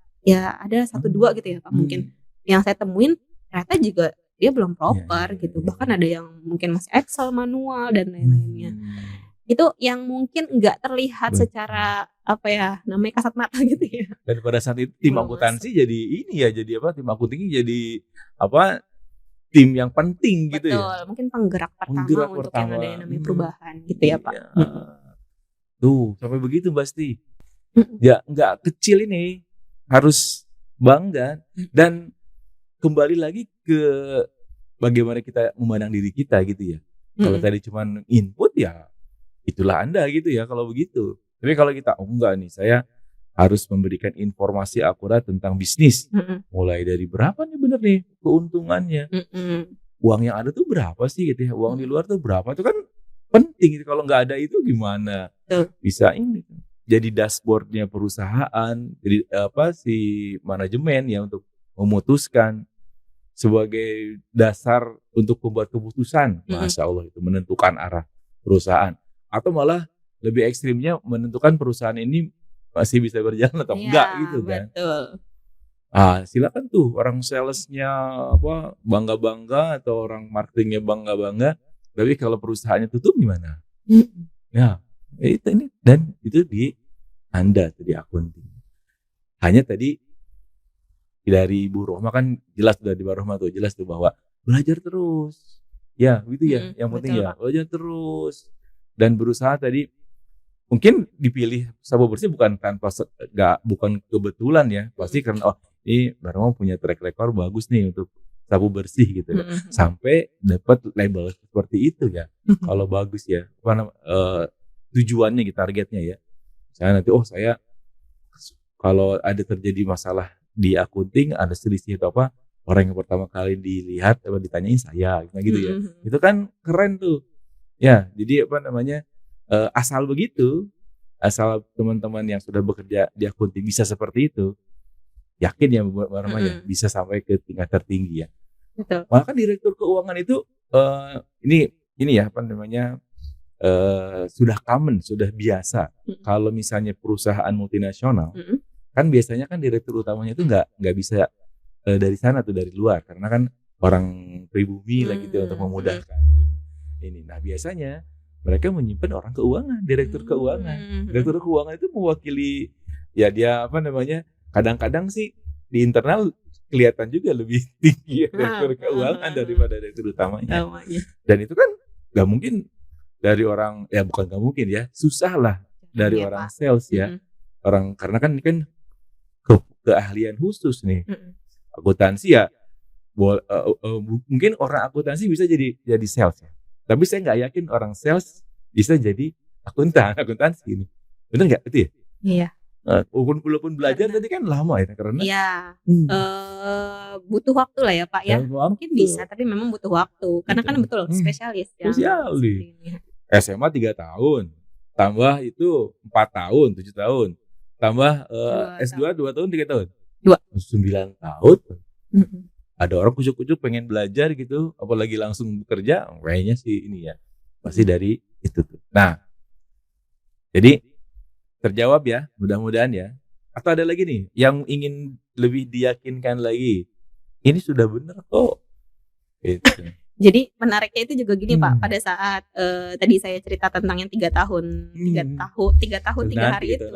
ada 1-2 gitu ya Pak mungkin. Yang saya temuin ternyata juga dia belum proper gitu. Bahkan ada yang mungkin masih Excel manual dan lain-lainnya. Itu yang mungkin nggak terlihat secara kasat mata gitu ya. Dan pada saat itu tim akuntansi jadi tim akuntansi jadi tim yang penting gitu ya. Betul, mungkin penggerak pertama untuk yang ada yang namanya perubahan gitu ya Pak. Tuh sampai begitu pasti. Ya nggak kecil ini, harus bangga dan kembali lagi ke bagaimana kita memandang diri kita gitu ya. Kalau tadi cuman input ya itulah Anda gitu ya kalau begitu. Tapi kalau kita enggak nih, saya harus memberikan informasi akurat tentang bisnis. Mulai dari berapa nih bener nih keuntungannya. Uang yang ada tuh berapa sih gitu ya. Uang di luar tuh berapa, itu kan penting. Kalau nggak ada itu gimana bisa ini jadi dashboardnya perusahaan, jadi si manajemen ya untuk memutuskan sebagai dasar untuk membuat keputusan. Masya Allah, itu menentukan arah perusahaan. Atau malah lebih ekstrimnya menentukan perusahaan ini masih bisa berjalan atau enggak gitu kan. Betul. Silakan tuh orang salesnya bangga-bangga atau orang marketingnya bangga-bangga, tapi kalau perusahaannya tutup gimana? Ya, itu ini dan itu di Anda tadi akunting. Hanya tadi dari Ibu Rohma kan jelas tuh, dari Ibu Rohma tuh jelas tuh bahwa belajar terus. Ya, gitu ya. Yang penting ya, belajar terus dan berusaha tadi. Mungkin dipilih sabu bersih bukan kebetulan ya, pasti karena ini Mbak Rohma punya track record bagus nih untuk sabu bersih gitu ya. Sampai dapat label seperti itu ya. Kalau bagus ya, tujuannya gitu, targetnya ya. Saya nanti saya kalau ada terjadi masalah di akunting, ada selisih atau apa, orang yang pertama kali dilihat atau ditanyain saya gitu ya. Itu kan keren tuh. Ya, jadi asal begitu, asal teman-teman yang sudah bekerja di akunting bisa seperti itu, yakin ya Mbak Rohma ya bisa sampai ke tingkat tertinggi ya. Betul. Maka direktur keuangan itu ini ya sudah common, sudah biasa. Kalau misalnya perusahaan multinasional, kan biasanya kan direktur utamanya itu nggak bisa dari sana tuh, dari luar, karena kan orang pribumi lah gitu untuk memudahkan ini. Nah biasanya mereka menyimpan orang keuangan, direktur keuangan. Direktur keuangan itu mewakili ya dia kadang-kadang sih di internal kelihatan juga lebih tinggi direktur keuangan daripada direktur utamanya. Dan itu kan nggak mungkin dari orang, ya bukan nggak mungkin ya, susah lah dari orang sales ya. Orang karena kan ini kan keahlian khusus nih. Akuntansi ya mungkin orang akuntansi bisa jadi sales ya. Tapi saya nggak yakin orang sales bisa jadi akuntansi ini. Benar nggak itu ya? Iya. Walaupun belajar tadi kan lama ya karena. Iya. Butuh waktu lah ya Pak ya. Mungkin bisa, tapi memang butuh waktu. Karena kan betul spesialis. Spesialis. SMA 3 tahun, tambah itu 4 tahun, 7 tahun, tambah S2 2 tahun, 3 tahun, 9 tahun. Ada orang kucuk-kucuk pengen belajar gitu, apalagi langsung bekerja, kayaknya sih ini ya, pasti dari itu tuh. Nah, jadi terjawab ya, mudah-mudahan ya. Atau ada lagi nih yang ingin lebih diyakinkan lagi, ini sudah benar kok. Gitu. Jadi menariknya itu juga gini Pak, pada saat tadi saya cerita tentang yang 3 tahun 3 hari itu,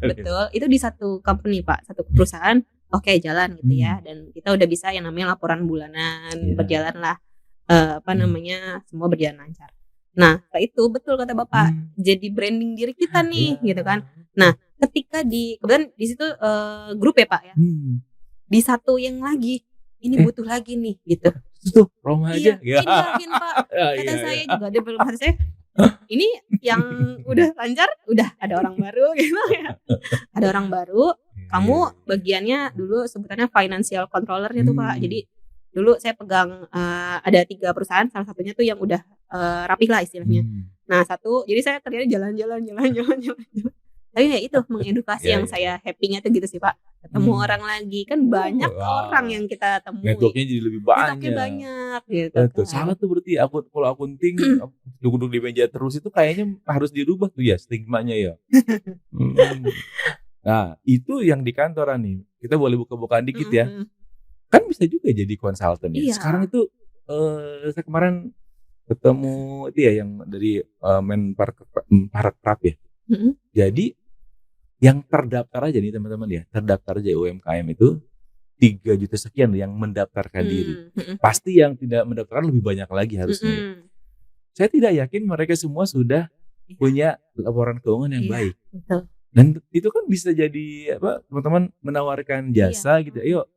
betul, itu di satu company Pak, satu perusahaan, oke jalan gitu ya, dan kita udah bisa yang namanya laporan bulanan, berjalanlah semua berjalan lancar. Nah setelah itu betul kata Bapak, jadi branding diri kita nih gitu kan. Nah ketika kemudian di situ grup ya Pak ya, di satu yang lagi ini butuh lagi nih gitu. Tuh Roma aja. Ini yakin Pak. Kata saya juga dia belum hati saya. Ini yang udah lancar, udah ada orang baru gitu ya. Ada orang baru. Kamu bagiannya dulu sebutannya financial controllernya tuh Pak. Jadi dulu saya pegang ada 3 perusahaan, salah satunya tuh yang udah rapih lah istilahnya. Nah jadi saya kerjanya jalan-jalan. Tapi ya itu mengedukasi yang saya happy-nya tuh gitu sih Pak. Ketemu orang lagi kan banyak orang yang kita temui. Networknya jadi lebih banyak. Networknya banyak gitu. Betul. Salah tuh berarti kalau akunting duduk di meja terus itu kayaknya harus dirubah tuh ya stigmanya ya. Nah itu yang di kantoran nih. Kita boleh buka-bukaan dikit ya. Kan bisa juga jadi konsultan ya. Iya. Sekarang itu saya kemarin ketemu itu ya yang dari Menparekraf ya. Jadi yang terdaftar aja nih teman-teman ya, terdaftar aja UMKM itu 3 juta sekian yang mendaftarkan diri. Pasti yang tidak mendaftarkan lebih banyak lagi harusnya. Saya tidak yakin mereka semua sudah punya laporan keuangan yang baik. Betul. Dan itu kan bisa jadi teman-teman menawarkan jasa gitu. Ayo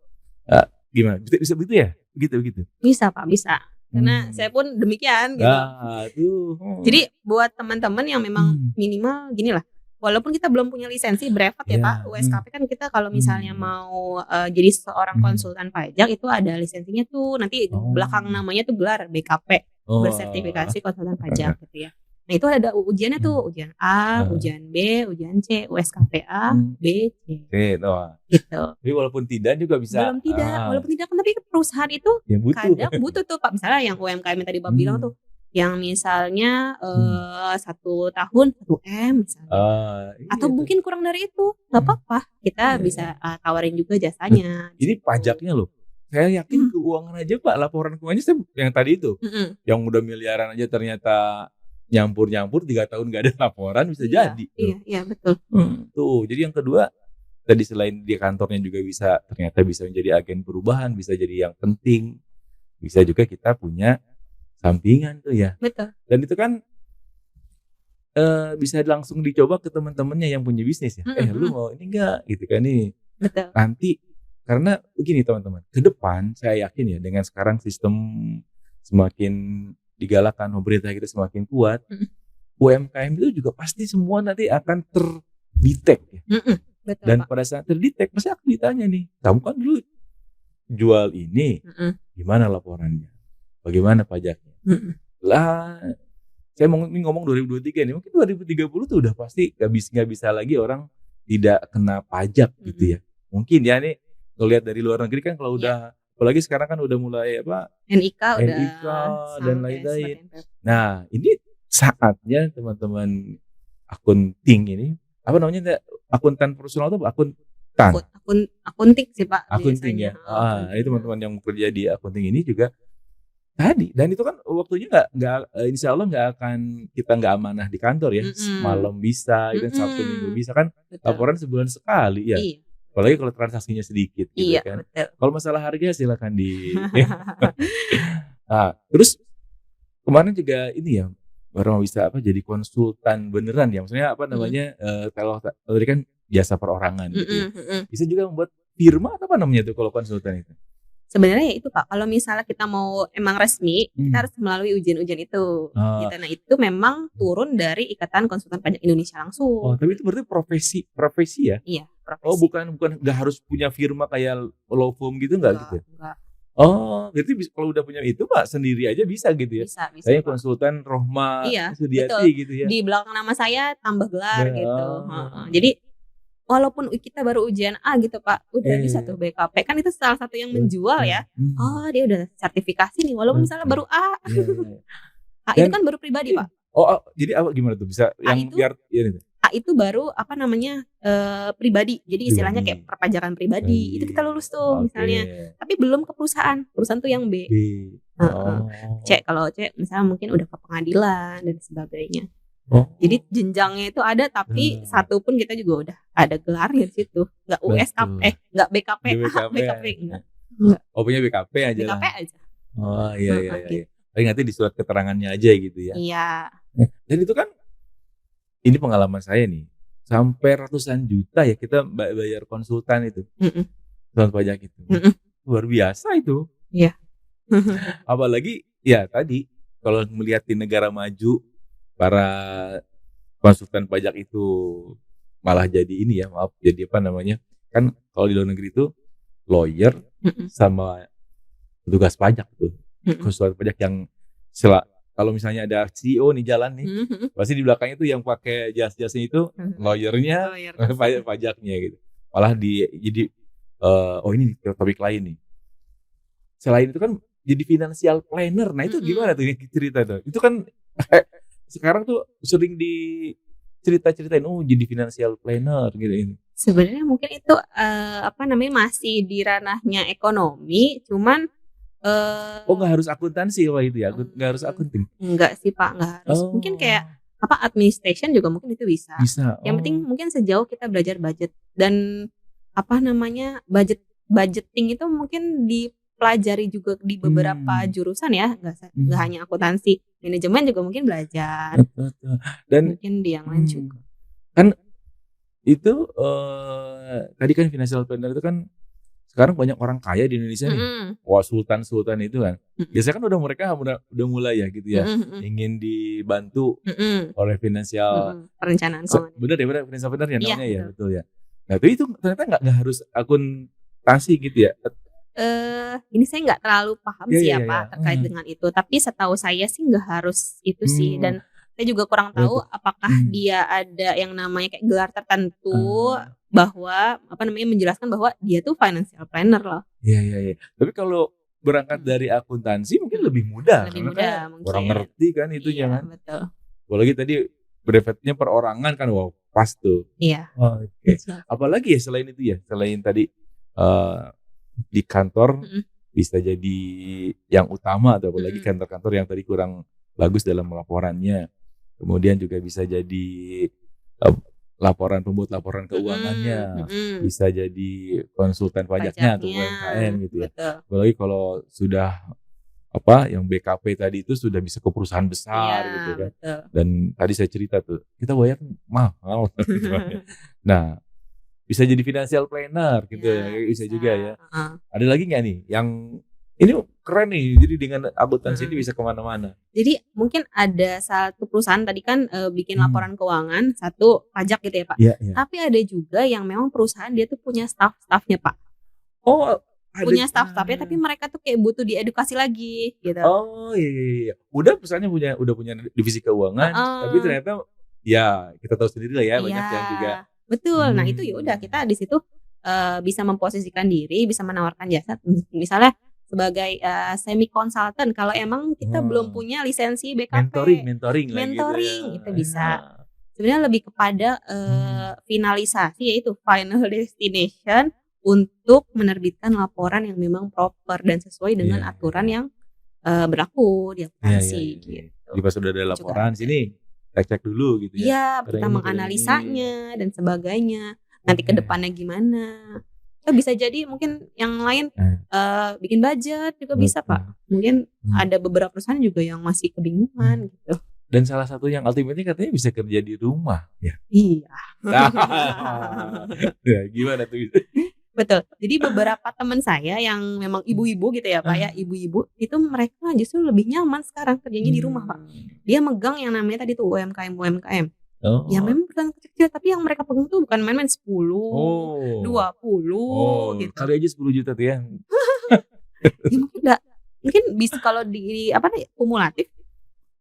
gimana? Bisa begitu ya? Begitu. Bisa Pak, bisa. Karena saya pun demikian gitu. Jadi buat teman-teman yang memang minimal gini lah. Walaupun kita belum punya lisensi brevet ya Pak, USKP kan kita kalau misalnya mau jadi seorang konsultan pajak itu ada lisensinya tuh, nanti belakang namanya tuh gelar BKP, bersertifikasi konsultan pajak gitu ya. Nah itu ada ujiannya tuh, ujian A, ujian B, ujian C, USKP A, B, C. Gitu. Tapi walaupun tidak juga bisa. Walaupun tidak, tapi perusahaan itu kadang butuh tuh Pak. Misalnya yang UMKM yang tadi Bapak bilang tuh, yang misalnya 1 tahun 1 M misalnya. Atau mungkin kurang dari itu, nggak apa-apa. Kita bisa tawarin juga jasanya. Ini pajaknya loh. Saya yakin keuangan aja Pak, laporan keuangannya yang tadi itu, yang udah miliaran aja ternyata nyampur 3 tahun gak ada laporan bisa jadi. Iya betul. Tuh, jadi yang kedua tadi selain di kantornya juga ternyata bisa menjadi agen perubahan, bisa jadi yang penting, bisa juga kita punya sampingan tuh ya. Betul. Dan itu kan bisa langsung dicoba ke teman-temannya yang punya bisnis ya. Lu mau ini enggak gitu kan nih. Betul. Nanti karena begini teman-teman, ke depan saya yakin ya dengan sekarang sistem semakin digalakan, pemerintah kita semakin kuat, UMKM itu juga pasti semua nanti akan terdetek ya. Betul, dan Pak. pada saat terdetek pasti akan ditanya nih, kamu kan dulu jual ini, gimana laporannya, bagaimana pajaknya. Lah saya mau ngomong 2023 nih, mungkin 2030 tuh udah pasti nggak bisa lagi orang tidak kena pajak gitu ya. Mungkin ya nih kalau lihat dari luar negeri kan kalau udah apalagi sekarang kan udah mulai NIK dan lain-lain. Nah ini saatnya teman-teman akunting ini akuntan profesional atau akunting sih Pak. Akunting ya. Ini teman-teman yang bekerja di akunting ini juga tadi, dan itu kan waktunya nggak insya Allah kita nggak amanah di kantor ya. Malam bisa, Sabtu Minggu bisa kan. Betul. Laporan sebulan sekali ya. Iya. Apalagi kalau transaksinya sedikit gitu kan. Betul. Kalau masalah harga silakan terus kemarin juga ini ya baru bisa jadi konsultan beneran ya. Maksudnya kalau tadi kan jasa perorangan gitu ya. Bisa juga membuat firma atau apa namanya tuh kalau konsultan itu? Sebenarnya itu Pak, kalau misalnya kita mau emang resmi, kita harus melalui ujian-ujian itu. Gitu. Nah itu memang turun dari Ikatan Konsultan Pajak Indonesia langsung. Tapi itu berarti profesi ya? Iya, profesi. Bukan nggak harus punya firma kayak law firm gitu nggak gitu? Enggak. Berarti kalau udah punya itu Pak sendiri aja bisa gitu ya? Bisa. Saya konsultan Rohma Sudiati gitu ya? Di belakang nama saya tambah gelar gitu. Jadi walaupun kita baru ujian A gitu Pak, udah bisa tuh BKP. Kan itu salah satu yang menjual ya. Dia udah sertifikasi nih, walaupun misalnya baru A. A itu kan baru pribadi Pak. Jadi gimana tuh bisa yang biar A itu baru pribadi. Jadi istilahnya kayak perpajakan pribadi. Itu kita lulus tuh misalnya. Tapi belum ke perusahaan. Perusahaan tuh yang B. Cek kalau cek misalnya mungkin udah ke pengadilan dan sebagainya. Oh. Jadi jenjangnya itu ada, tapi satu pun kita juga udah ada gelarnya di situ. Nggak USKP, nggak BKP, BKP enggak. Oh, punya BKP aja BKP lah. aja. Oh iya. Tapi nanti di surat keterangannya aja gitu ya. Iya. Dan itu kan, ini pengalaman saya nih, sampai ratusan juta ya kita bayar konsultan itu, konsultan pajak itu. Luar biasa itu. Iya. Apalagi ya tadi kalau melihat di negara maju, para konsultan pajak itu malah jadi ini ya, jadi apa namanya, kan kalau di luar negeri itu lawyer sama petugas pajak tuh, konsultan pajak yang kalau misalnya ada CEO nih jalan nih, pasti di belakangnya tuh yang pakai jas-jasnya itu lawyernya, pajaknya gitu. Malah jadi ini topik lain nih. Selain itu kan jadi financial planner. Nah itu gimana tuh cerita tuh? Itu kan sekarang tuh sering dicerita-ceritain, jadi financial planner gitu. Sebenarnya mungkin itu masih di ranahnya ekonomi, cuman nggak harus akuntansi itu ya, nggak harus akunting. Enggak sih Pak, nggak harus. Mungkin kayak administration juga mungkin itu bisa. Yang penting mungkin sejauh kita belajar budget dan budgeting itu mungkin dipelajari juga di beberapa jurusan ya, nggak hanya akuntansi, manajemen juga mungkin belajar. Dan mungkin di yang lain juga. Kan itu tadi kan financial planner itu kan sekarang banyak orang kaya di Indonesia nih. Wah, sultan itu kan. Biasanya kan mereka udah mulai ya gitu ya. Ingin dibantu oleh financial perencanaan keuangan. Benar ya, financial planner ya namanya ya, betul ya. Nah, itu ternyata nggak harus akuntansi gitu ya. Ini saya nggak terlalu paham sih Pak terkait dengan itu. Tapi setahu saya sih nggak harus itu sih. Dan saya juga kurang tahu apakah dia ada yang namanya kayak gelar tertentu bahwa menjelaskan bahwa dia tuh financial planner loh. Iya. Tapi kalau berangkat dari akuntansi mungkin lebih mudah. Lebih mudah mungkin. Orang ngerti kan itu kan. Betul. Apalagi tadi brevetnya perorangan kan, wow pas tuh. Iya. Okay. Apalagi ya selain itu ya, selain tadi di kantor bisa jadi yang utama, atau apalagi kantor-kantor yang tadi kurang bagus dalam laporannya. Kemudian juga bisa jadi pembuat laporan keuangannya, bisa jadi konsultan pajaknya atau UMKM gitu ya. Betul. Apalagi kalau sudah yang BKP tadi itu sudah bisa ke perusahaan besar gitu kan. Betul. Dan tadi saya cerita tuh, kita bayar mahal. Nah, bisa jadi financial planner gitu ya, bisa juga ya. Ada lagi nggak nih yang ini keren nih, jadi dengan akuntansi ini bisa kemana-mana. Jadi mungkin ada satu perusahaan tadi kan bikin laporan keuangan, satu pajak gitu ya Pak. Iya. Tapi ada juga yang memang perusahaan dia tuh punya staff-staffnya Pak. Punya staff-staffnya, tapi mereka tuh kayak butuh diedukasi lagi gitu. Oh iya. Perusahaannya udah punya divisi keuangan, tapi ternyata ya kita tahu sendiri lah ya, banyak yang juga. Betul. Nah itu ya udah kita di situ bisa memposisikan diri, bisa menawarkan jasa, misalnya sebagai semi konsultan kalau emang kita belum punya lisensi BKP. Mentoring itu bisa. Sebenarnya lebih kepada finalisasi, yaitu final destination, untuk menerbitkan laporan yang memang proper dan sesuai dengan aturan yang berlaku di akuntansi gitu. Jadi pas sudah ada laporan sini cek dulu gitu ya. Iya, kita menganalisanya dan sebagainya. Nanti ke depannya gimana? Bisa jadi mungkin yang lain bikin budget juga bisa Pak. Mungkin ada beberapa perusahaan juga yang masih kebingungan gitu. Dan salah satu yang ultimate-nya katanya bisa kerja di rumah ya. Iya. Ya, gimana tuh? Betul. Jadi beberapa teman saya yang memang ibu-ibu gitu ya Pak ya, ibu-ibu itu mereka justru lebih nyaman sekarang kerjanya di rumah Pak. Dia megang yang namanya tadi tuh UMKM. Ya memang perusahaan kecil, tapi yang mereka pegang tuh bukan main-main 10, 20 gitu. Kali aja 10 juta tuh ya. Ya mungkin bisa kalau di kumulatif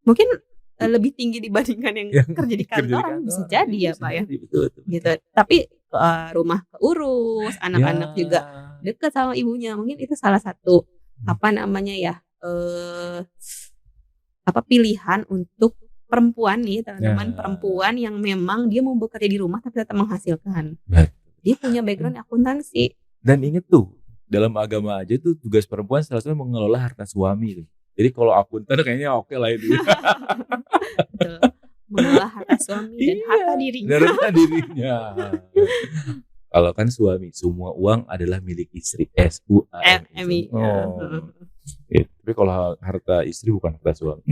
mungkin lebih tinggi dibandingkan yang kerja di kantor, bisa jadi ya Pak ya. Betul. Gitu. Tapi rumah keurus, anak-anak juga dekat sama ibunya. Mungkin itu salah satu pilihan untuk perempuan nih, teman-teman perempuan yang memang dia mau bekerja di rumah tapi tetap menghasilkan. Dia punya background akuntansi. Dan inget tuh, dalam agama aja tuh tugas perempuan salah satunya mengelola harta suami tuh. Jadi kalau akuntan kayaknya oke lah itu. Betul. Mengolah harta suami dan harta dirinya. Dan harta dirinya. Kalau kan suami, semua uang adalah milik istri. SUAMI. Ya, tapi kalau harta istri bukan harta suami.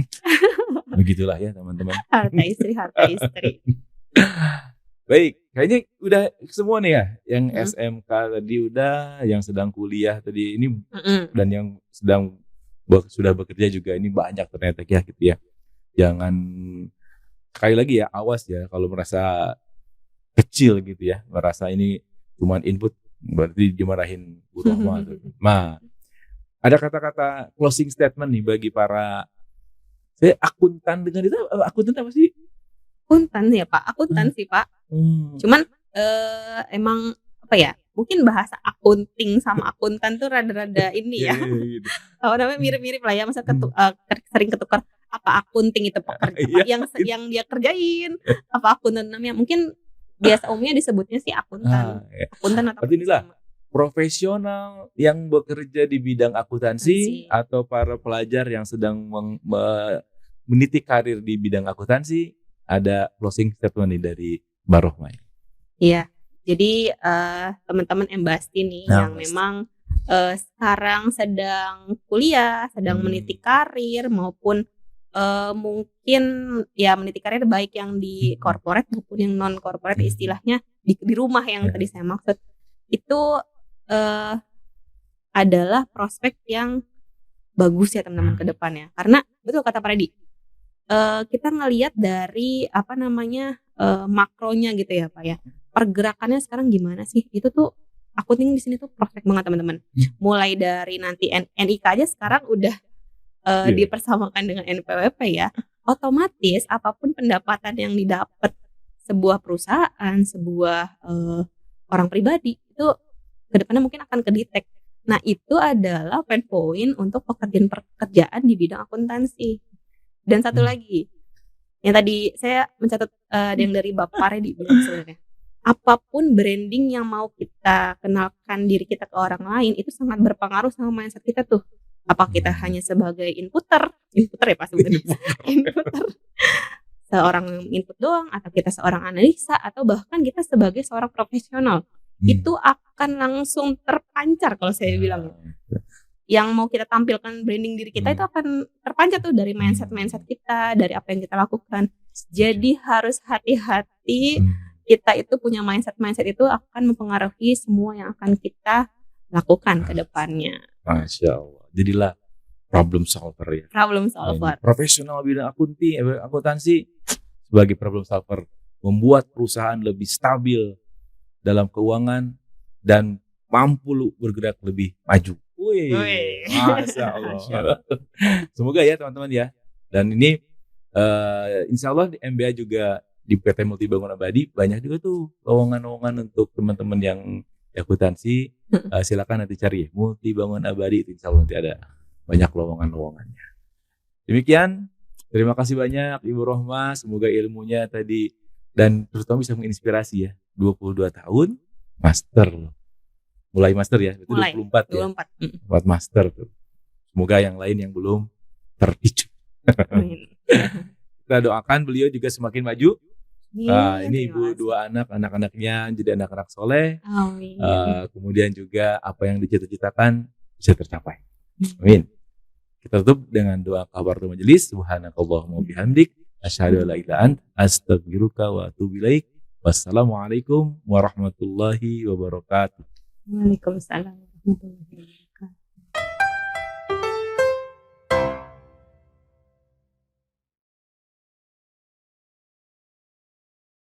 Begitulah ya teman-teman. Harta istri. Baik, kayaknya udah semua nih ya. Yang SMK tadi udah, yang sedang kuliah tadi ini, dan yang sudah bekerja juga ini banyak ternyata ya gitu ya. Jangan, sekali lagi ya, awas ya kalau merasa kecil gitu ya, merasa ini cuman input berarti dimarahin Bu Rohma. Nah, ada kata-kata closing statement nih bagi para akuntan dengan itu. Akuntan apa sih? Akuntan ya Pak, akuntan sih Pak. Cuman emang apa ya? Mungkin bahasa akunting sama akuntan tuh rada-rada ini ya. Apa namanya, mirip-mirip lah ya. Masa sering ketukar, apa akunting itu pekerjaan yang dia kerjain, apa akuntan namanya. Mungkin biasa umumnya disebutnya sih akuntan. Akuntan atau berarti inilah profesional yang bekerja di bidang akuntansi atau para pelajar yang sedang meniti karir di bidang akuntansi. Ada closing statement nih dari Mbak Rohma. Iya. Jadi teman-teman Embasti nih yang memang sekarang sedang kuliah, sedang meniti karir maupun mungkin ya meniti karir baik yang di corporate maupun yang non corporate, istilahnya di rumah yang tadi saya maksud, itu adalah prospek yang bagus ya teman-teman ke depannya. Karena betul kata Pak Redi, kita ngelihat dari apa namanya makronya gitu ya Pak ya. Pergerakannya sekarang gimana sih? Itu tuh akunting di sini tuh prospek banget teman-teman. Mulai dari nanti NIK aja sekarang udah dipersamakan dengan NPWP ya. Otomatis apapun pendapatan yang didapat sebuah perusahaan, sebuah orang pribadi itu kedepannya mungkin akan kedetek. Nah itu adalah pain point untuk pekerjaan di bidang akuntansi. Dan satu lagi, yang tadi saya mencatat yang dari Bapak Redi bilang sebenarnya. Apapun branding yang mau kita kenalkan diri kita ke orang lain itu sangat berpengaruh sama mindset kita tuh. Apa kita hanya sebagai inputer ya Pak sebenarnya. Inputer. Seorang input doang, atau kita seorang analisa, atau bahkan kita sebagai seorang profesional. Itu akan langsung terpancar kalau saya bilang. Yang mau kita tampilkan branding diri kita itu akan terpancar tuh dari mindset kita, dari apa yang kita lakukan. Jadi harus hati-hati. Kita itu punya mindset itu akan mempengaruhi semua yang akan kita lakukan ke depannya. Masya Allah. Jadilah problem solver ya. Problem solver. Profesional bidang akuntansi sebagai problem solver, membuat perusahaan lebih stabil dalam keuangan dan mampu bergerak lebih maju. Wih, Masya Allah. Semoga ya teman-teman ya. Dan ini insya Allah di MBA juga, di PT Multi Bangun Abadi banyak juga tuh lowongan-lowongan untuk teman-teman yang akuntansi. Silakan nanti cari Multi Bangun Abadi, itu insya Allah nanti ada banyak lowongan-lowongannya. Demikian, terima kasih banyak Ibu Rohma, semoga ilmunya tadi dan terutama bisa menginspirasi ya. 22 tahun master loh. Mulai master ya, itu 24 ya. 24 master tuh. Semoga yang lain yang belum terpicu. Kita doakan beliau juga semakin maju. Ini ibu dua anak-anaknya jadi anak-anak soleh. Amin. Kemudian juga apa yang dicita-citakan bisa tercapai. Amin. Kita tutup dengan doa kafaratul majelis. Subhanakallahumma bihamdik, asyhadu an la ilaha illa anta, astaghfiruka wa atubu ilaik. Wassalamualaikum warahmatullahi wabarakatuh. Waalaikumsalam warahmatullahi wabarakatuh.